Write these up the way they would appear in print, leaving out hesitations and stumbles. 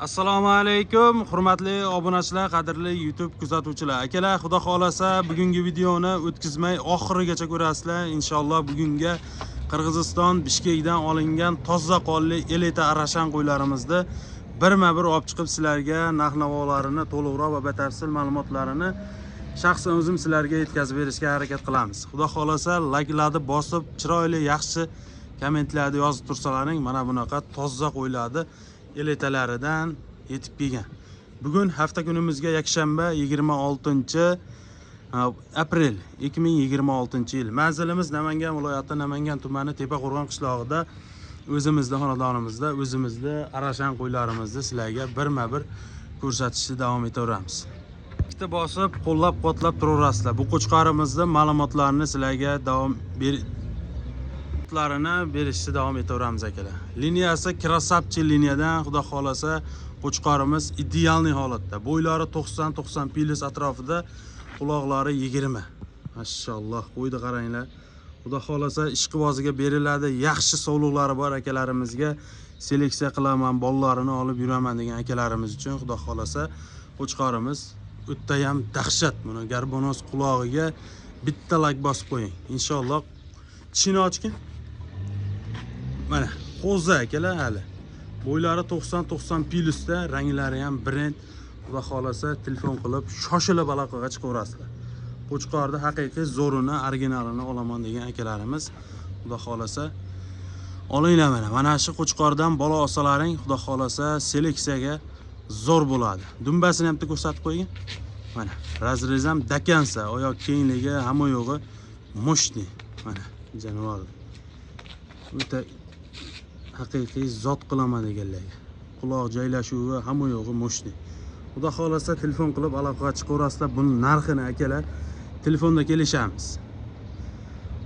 Assalomu alaykum, hurmatli obunachilar, qadrli YouTube kuzatuvchilar. Akalar, xudo xolasa bugungi videoni o'tkazmay oxirigacha ko'rasizlar. Inshaalloh bugunga Qirg'iziston Bishkekdan olingan toza qonli elita arashan qo'ylarimizni birma-bir olib chiqib sizlarga narx-navolarini, to'liqroq va batafsil ma'lumotlarini shaxsan o'zim sizlarga yetkazib berishga harakat qilamiz. Xudo xolasa layklarni bosib, chiroyli, yaxshi kommentlarni yozib tursalaring, mana bunaqa toza qo'ylarni elitalaridan yetib kelgan. Bugun hafta kunimizga yakshanba 26-aprel 2026-yil. Manzilimiz Namangan viloyati Namangan tumani Tepaqo'rg'on qishlog'ida o'zimizda xonadonimizda o'zimizda arashan qo'ylarimizni sizlarga birma-bir ko'rsatishni davom etaveramiz. Ikkita bosib qo'llab-quvvatlab turaverasizlar. Bu qo'chqorimizni ma'lumotlarini sizlarga berishni davom etaveramiz akalar. Liniyasi krasavchi liniyadan, xudo xolasa qo'chqorimiz idealniy holatda. Bo'ylari 90-90 pilis atrofida, quloqlari 20. Mashalloh, qo'ydi qaranglar. Xudo xolasa ishqiboziga beriladi. Yaxshi sovliqlari bor akalarimizga seleksiya qilaman, bollarini olib yuraman degan akalarimiz uchun xudo xolasa qo'chqorimiz o'tda ham dahshat. Buni garbonos qulog'iga bitta lak bosib qo'ying. Inshaalloh tishini ochkin. Mana qo'za akalar hali. Bo'ylari 90-90 pilusda, ranglari ham brend. Xudo xolasa telefon qilib shoshilib aloqaga chiqaverasizlar. Qo'chqorda haqiqiy zo'rini, originalini olaman degan akalarimiz xudo xolasa olinglar mana. Mana shu qo'chqordan bola olsalaring, xudo xolasa seleksiyaga zo'r bo'ladi. Dumbasini ham ko'rsatib qo'ying. Mana razrez ham dakansa, oyoq kengligi, hamma yo'g'i moshni. Mana jonivor. O'ta haqiqiy zot qilaman deganlarga. Quloq joylashuvi hamma yo'g'i moshni. Xudo xolasa telefon qilib aloqaga chiqaverasizlar. Buni narxini akalar telefonda kelishamiz.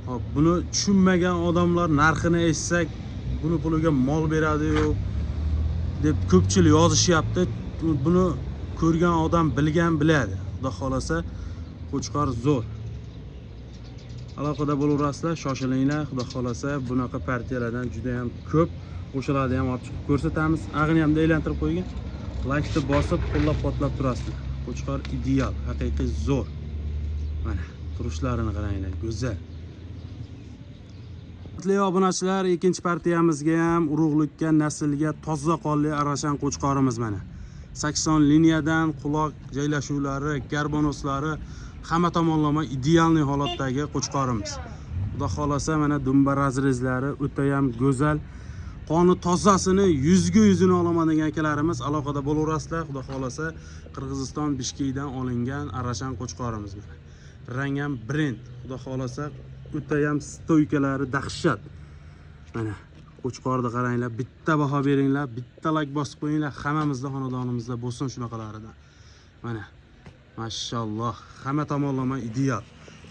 Hop, buni tushunmagan odamlar narxini eshitsak, buni puliga mol beradi-yu deb ko'pchilik yozishyapti. Buni ko'rgan odam bilgan biladi. Xudo xolasa qo'chqor zo'r. Aloqada bo'laverasizlar, shoshilinglar. Xudo xolasa bunaqa partiyalardan juda ham ko'p qo'shilarni ham olib chiqib ko'rsatamiz. Ag'ini ham aylantirib qo'ying. Laykni bosib, qo'llab-quvvatlab turasizlar. Qo'chqor ideal, haqiqiy zo'r. Mana turishlarini qaranglar, go'zal. Hurmatli obunachilar, ikkinchi partiyamizga ham urug'likka, naslga toza qonli arashan qo'chqorimiz mana. 80 liniyadan quloq joylashuvlari, garbonoslari hamma tomonlama idealniy holatdagi qo'chqorimiz. Xudo xolasa mana dumba razrezlari o'ta ham go'zal. Qoni tozasini 100% olaman degan akalarimiz aloqada bo'laverasizlar. Xudo xolasa Qirg'iziston Bishkekdan olingan arashan qo'chqorimiz mana. Rang ham brend. Xudo xolasa o'ta ham stoykalari dahshat. Mana qo'chqorni qaranglar, bitta baho beringlar, bitta lak bosib qo'yinglar. Hammamizda xonadonimizda bo'lsin shunaqalaridan. Mana mashalloh, hamma tomonlama ideal.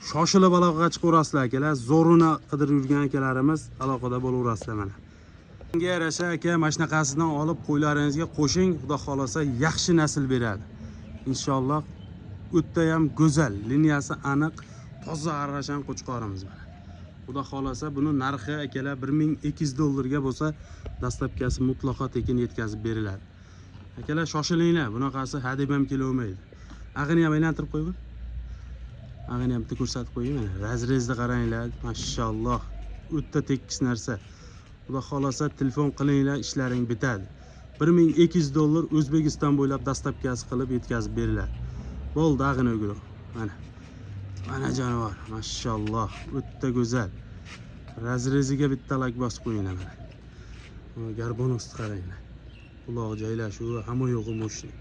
Shoshilib aloqaga chiqaverasizlar akalar. Zo'rini qidirib yurgan akalarimiz aloqada bo'laverasizlar mana. Bunga yarasha aka mana shunaqasidan olib qo'ylaringizga qo'shing, xudo xolasa yaxshi nasl beradi. Inshaalloh o'tda ham go'zal, liniyasi aniq, toza arashan qo'chqorimiz mana. Xudo xolasa buni narxi akalar $1200 bo'lsa, dastlabkasi mutlaqo tekin yetkazib beriladi. Akalar shoshilinglar, bunaqasi hadeb ham kelavermaydi. Ag'ini ham aylantirib qo'ying. Ag'ini ham ko'rsatib qo'ying mana. Razrezni qaranglar, mashalloh. O'tda tekis narsa. Xudo xolasa telefon qilinglar, ishlaring bitadi. $1200 O'zbekiston bo'ylab dastlabkasi qilib yetkazib beriladi. Bo'ldi, ag'ini o'g'ri. Mana. Mana jonivor, mashalloh, o'ta go'zal. Razreziga bitta lak bosib qo'yinglar mana. Garbonos qaranglar. Quloq joylashuvi hamma yo'g'i moshni.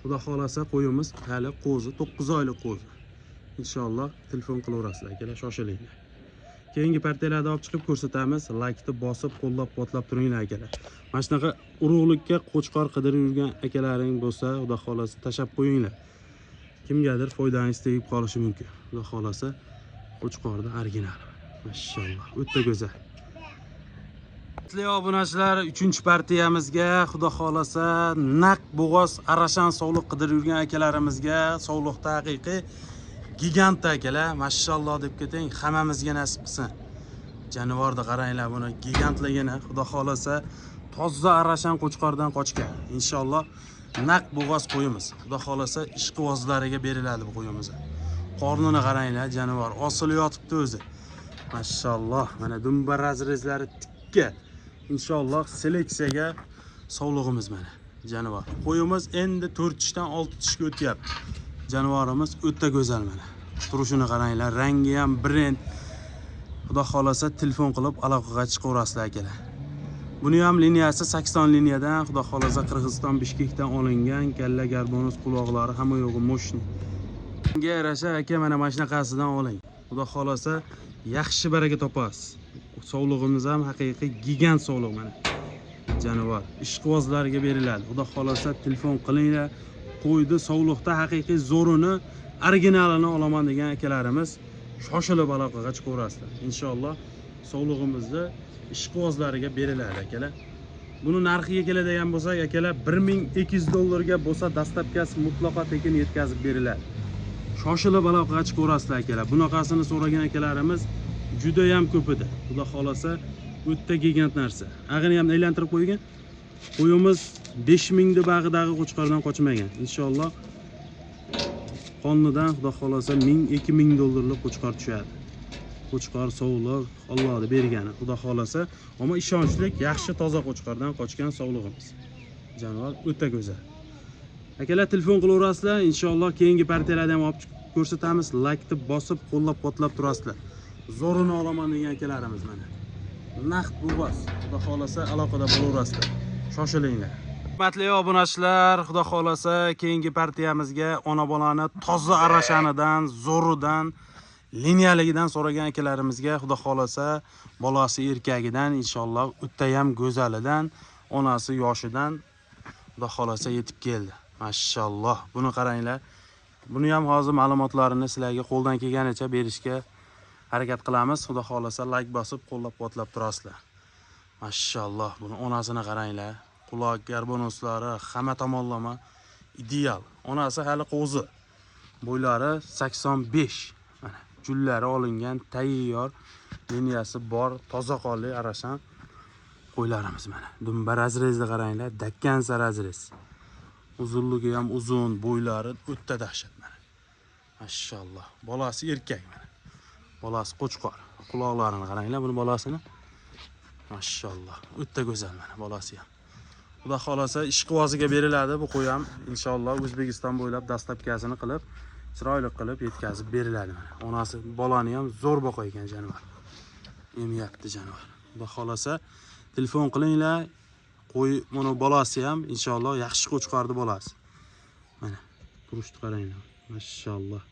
Xudo xolasa qo'yimiz hali qo'zi, 9 oylik qo'zi. Inshaalloh telefon qilaverasizlar akalar, shoshilinglar. Keyingi partiyalarni olib chiqib ko'rsatamiz. Laykni bosib, qo'llab-quvvatlab turinglar akalar. Mana shunaqa urug'likka qo'chqor qidirib yurgan akalaring bo'lsa, xudo xolasa tashab qo'yinglar. Kimgadir foydangiz tegib qolishi mumkin. Xudo xolasa qo'chqorda original. Mashalloh, o'ta go'zal. Hurmatli obunachilar, 3-partiyamizga xudo xolasa naq bo'g'oz arashan sovliq qidirib yurgan akalarimizga sovliqda haqiqiy gigant akalar, mashalloh deb keting, hammamizga nasib qilsin. Jonivorni qaranglar, buni gigantligini, xudo xolasa toza arashan qo'chqordan qochgan. Inshaalloh naq bo'g'oz qo'yimiz. Xudo xolasa ishqibozlariga beriladi bu qo'yimiz. Qornini qaranglar, jonivor osilib yotibdi o'zi. Mashalloh, mana dumba razrezlari tikka. Inshaalloh seleksiyaga sog'lig'imiz mana. Jonivor. Qo'yimiz endi 4 tishdan 6 tishga o'tyapti. Jonivorimiz o'ta go'zal mana. Turishini qaranglar, rangi ham brend. Xudo xolasa telefon qilib aloqaga chiqaverasizlar akalar. Buni ham liniyasi 80 liniyadan, xudo xolasa Qirg'iziston Bishkekdan olingan, kalla garbonus quloqlari hamma yo'g'i moshni. Bunga yarasha aka mana mashinaqasidan oling. Xudo xolasa yaxshi baraka topasiz. Sog'lig'imiz ham haqiqiy gigant sog'liq mana. Jonivor ishqibozlarga beriladi. Xudo xolasa telefon qilinglar. Qo'ydi sog'liqda haqiqiy zo'rini, originalini olaman degan akalarimiz shoshilib aloqaga chiqaverasizlar. Inshaalloh sog'lig'imizni ishqibozlariga beriladi akalar. Buni narxiga keladigan bo'lsak, akalar 1200 dollarga bo'lsa dastlabkasi mutlaqo tekin yetkazib beriladi. Shoshilib aloqaga chiqaverasizlar akalar. Bunaqasini so'ragan akalarimiz juda ham ko'p edi. Xudo xolasa o'ta gigant narsa. Ag'ini ham aylantirib qo'ygan. Qo'yimiz 5000 deb bag'idagi qo'chqordan qochmagan. Inshaalloh qonnidan xudo xolasa 1000-2000 dollarlik qo'chqor tushadi. Qo'chqor sog'liq Allohning bergani. Xudo xolasa, ammo ishonchli, yaxshi toza qo'chqordan qochgan sog'lig'imiz. Jonivor o'ta go'zal. Akalar telefon qilaverasizlar, inshaalloh keyingi partiyalarni ham olib ko'rsatamiz. Like bosib, qo'llab-quvvatlab turasizlar. Zo'rini olaman degan akalarimiz mana. Naqd bo'g'oz. Xudo xolasa aloqada bo'laverasizlar. Shoshilinglar. Hurmatli obunachilar, xudo xolasa keyingi partiyamizga ona bolani toza arashanidan, zo'ridan, liniyaligidan so'ragan akalarimizga xudo xolasa bolasi erkagidan inshaalloh o'ta ham go'zalidan, onasi yoshidan xudo xolasa yetib keldi. Mashalloh. Buni qaranglar. Buni ham hozir ma'lumotlarini sizlarga qo'ldan kelganicha berishga harakat qilamiz. Xudo xolasa like bosib, qo'llab-quvvatlab turasizlar. Mashalloh. Buni onasini qaranglar. Quloq garbonoslari hamma tomonlama ideal. Onasi hali qo'zi. Bo'ylari 85. Mana jullari olingan, tayyor, liniyasi bor, toza qonli arashan qo'ylarimiz mana. Dumba razrezni qaranglar, dakkan sarazrez. Uzunligi ham uzun, bo'ylari o'ta dahshat mana. Mashalloh. Bolasi erkak mana. Bolasi qo'chqor. Quloqlarini qaranglar, buni bolasini. Mashalloh. O'ta go'zal mana bolasi ham. Xudo xolasa ishqiboziga beriladi bu qo'y ham inshaalloh O'zbekiston bo'ylab dastlabkasini qilib, chiroyli qilib yetkazib beriladi mana. Onasi bolani ham zo'r boqaygan jonivor. Emyapti jonivor. Xudo xolasa telefon qilinglar. Qo'y mana bolasi ham inshaalloh yaxshi qo'chqordi bolasi. Mana turishni qaranglar. Mashalloh.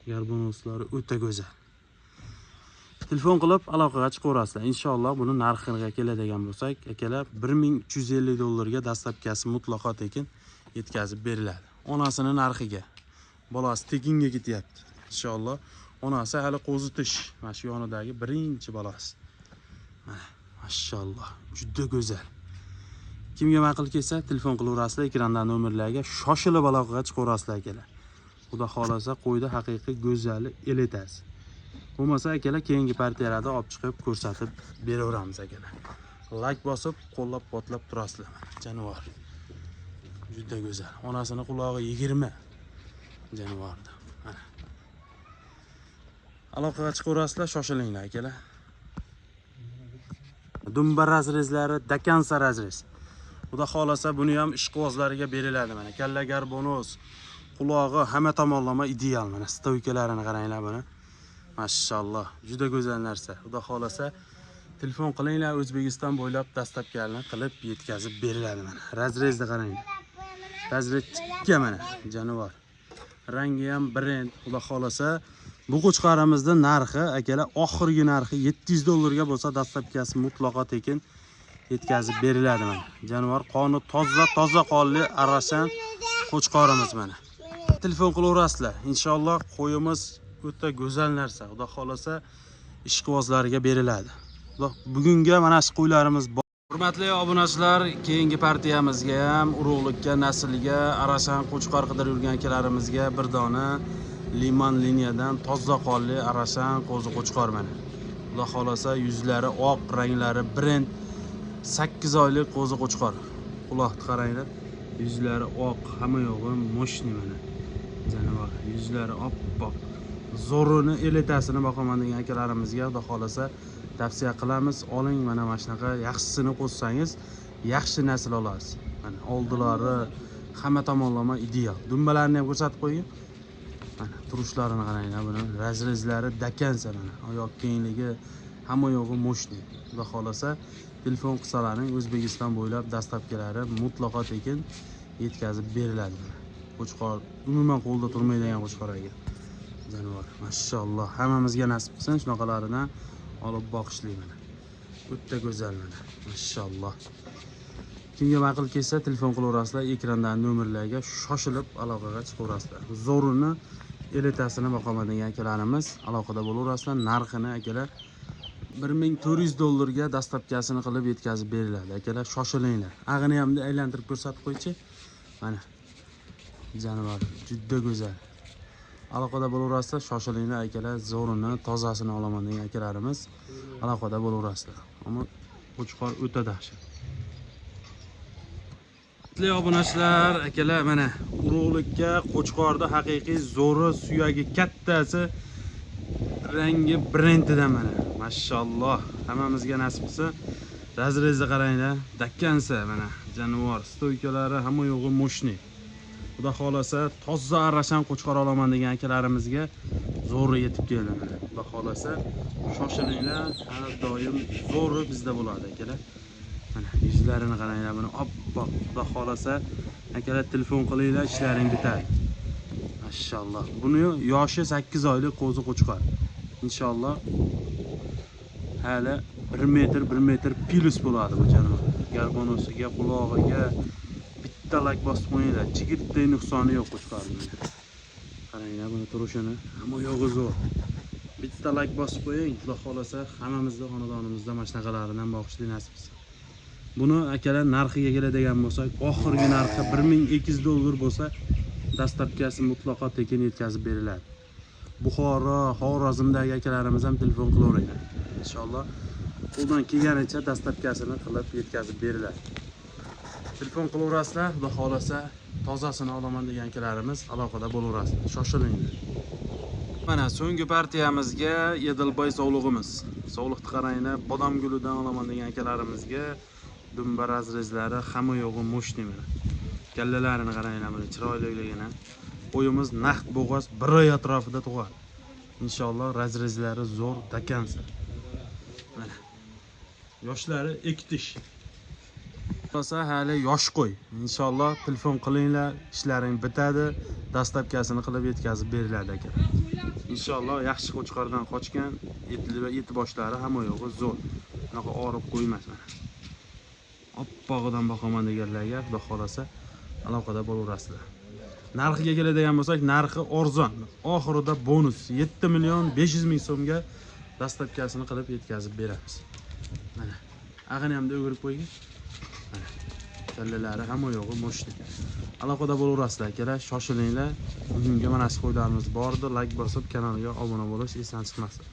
Garbonoslari o'ta go'zal. Telefon qilib aloqaga chiqaverasizlar. Inshaalloh buni narxiga keladigan bo'lsak, akalar 1350 dollarga dastlabkasi mutlaqo tekin yetkazib beriladi. Onasining narxiga. Bolasi tekinga ketyapti. Inshaalloh onasi hali qo'zi tish. Mana shu yonidagi birinchi bolasi. Mana mashalloh, juda go'zal. Kimga ma'qul kelsa, telefon qilaverasizlar, ekrandan nomerlarga shoshilib aloqaga chiqaverasizlar akalar. Xudo xolasa qo'yda haqiqiy go'zali eletasi. Bo'lmasa akalar keyingi partiyalarda olib chiqib ko'rsatib beraveramiz akalar. Like bosib, qo'llab-quvvatlab turasizlar. Jonivor. Juda go'zal. Onasining qulog'i 20. Jonivorda. Mana. Aloqaga chiqaverasizlar, shoshilinglar akalar. Dumba razrezlari Dakan sarazrez. Xudo xolasa buni ham ishqibozlariga beriladi mana. Kalla garbonus, qulog'i hamma tomonlama ideal mana. Stoykalarini qaranglar buni. Mashalloh, juda go'zal narsa. Xudo xolasa telefon qilinglar, O'zbekiston bo'ylab dastlabkini qilib yetkazib beriladi mana. Razrezni qaranglar. Razrez tikka mana, jonivor. Rangi ham brend. Xudo xolasa bu qo'chqarimizning narxi akalar oxirgi narxi 700 dollarga bo'lsa dastlabkasi mutlaqo tekin yetkazib beriladi mana. Jonivor qoni toza qonli arashan qo'chqorimiz mana. Telefon qilaverasizlar. Inshaalloh qo'yimiz o'ta go'zal narsa. Xudo xolasa ishqibozlariga beriladi. Bugunga mana shu qo'ylarimiz bor. Hurmatli obunachilar, keyingi partiyamizga ham urug'likka, naslga, arashan qo'chqor qidirib yurgan akalarimizga bir dona liman liniyadan toza qonli arashan qo'zi qo'chqor mana. Xudo xolasa yuzlari oq, ranglari brend. 8 oylik qo'zi qo'chqor. Quloqni qaranglar. Yuzlari oq, hamma yog'i moshni mana. Janavar, yuzlari oppoq. Zo'rini elitasini boqaman degan akalarimizga xudo xolasa tavsiya qilamiz. Oling mana shunaqa yaxshisini qo'shsangiz, yaxshi nasl olasiz. Mana oldilari hamma tomonlama ideal. Dumbalarni ham ko'rsatib qo'ying. Mana turishlarini qaranglar, buni razrezlari dakansa mana. Oyoq kengligi hamma yog'i moshni. Xudo xolasa telefon qilsalaring O'zbekiston bo'ylab dastlabkilari mutlaqo tekin yetkazib beriladi. Qo'chqor umuman qo'lda turmaydigan qo'chqor ekan. Janavar, mashalloh, hammamizga nasib qilsin shunaqalaridan olib boqishlik mana. O'ta go'zal mana, mashalloh. Kimga ma'qul kelsa telefon qilaverasizlar, ekrandan nomerlarga shoshilib aloqaga chiqaverasizlar. Zo'rini elitasini boqaman degan akalarimiz aloqada bo'laverasizlar. Narxini akalar $1400 ga dastlabkasini qilib yetkazib beriladi. Akalar shoshilinglar. Ag'ini ham aylantirib ko'rsatib qo'ychi. Mana janavar juda go'zal. Aloqada bo'laverasizlar, shoshilinglar akalar. Zo'rini, tozasini olaman degan akalarimiz aloqada bo'laverasizlar. Ammo qo'chqor o'ta dahshat. Hurmatli obunachilar, akalar mana urug'likka qo'chqorda haqiqiy zo'ri, suyagi kattasi, rangi brendidan mana. Mashalloh, hammamizga nasib qilsa, razrezni qaranglar, dakkansa mana, janavar, stoykalari hamma yo'g'i moshni. Xudo xolasa toza arrashan qo'chqor olaman degan akalarimizga zo'ri yetib keldi mana. Xudo xolasa shoshilinglar, har doim zo'ri bizda bo'ladi akalar. Mana yuzlarini qaranglar, buni oppoq. Xudo xolasa akalar telefon qilinglar, ishlaring bitadi. Mashalloh. Buni yoshi 8 oylik qo'zi qo'chqor. Inshaalloh hali 1 metr plus bo'ladi bu janavar. Garbonosiga, qulog'iga bitta lak bosib qo'yinglar. Chigirtday nuqsoni yo'q qo'chqorning. Qaranglar buni turishini, hamma yo'g'i zo'r. Bitta lak bosib qo'ying, xudo xolasa hammamizda xonadonimizda mana shunaqalaridan boqishni nasib qilsin. Buni akalar narxiga keladigan bo'lsak, oxirgi narxi $1200 bo'lsa, dastlabkasi mutlaqo tekin yetkazib beriladi. Buxoro, Xorazmdagi akalarimiz ham telefon qilaveringlar. Inshaalloh qo'ldan kelganicha dastlabkasini qilib yetkazib beriladi. Telefon qilaverasizlar, xudo xolasa tozasini olaman degan akalarimiz aloqada bo'laverasizlar. Shoshilinglar. Mana so'nggi partiyamizga Edilboy sog'lig'imiz. Sog'liqni qaranglar, bodom gulidan olaman degan akalarimizga dumba razrezlari hamma yo'g'i moshni mana. Kallalarini qaranglar, mana chiroyliligini. Qo'yimiz naqd bo'g'oz 1 oy atrofida tug'adi. Inshaalloh razrezlari zo'r dakansa. Mana yoshlari ekitish. Bo'lsa hali yosh qo'y. Inshaalloh telefon qilinglar, ishlaring bitadi, dastlabkasini qilib yetkazib beriladi aka. Inshaalloh yaxshi qo'chqordan qochgan, eti boshlari hamma yo'g'i zo'r. Bunaqa orib qo'ymas mana. Oppog'idan boqaman deganlarga xudo xolasa aloqada bo'laverasizlar. Narxiga keladigan bo'lsak, narxi arzon. Oxirida bonus 7.500.000 so'mga dastlabkasini qilib yetkazib beramiz. Mana ag'ini ham o'girib qo'ying. Mana kallalari hamma yo'g'i moshni. Aloqada bo'laverasizlar akalar, shoshilinglar. Bugunga mana shu qo'ylarimiz bordi. Like bosib kanalga obuna bo'lish esdan chiqmasin.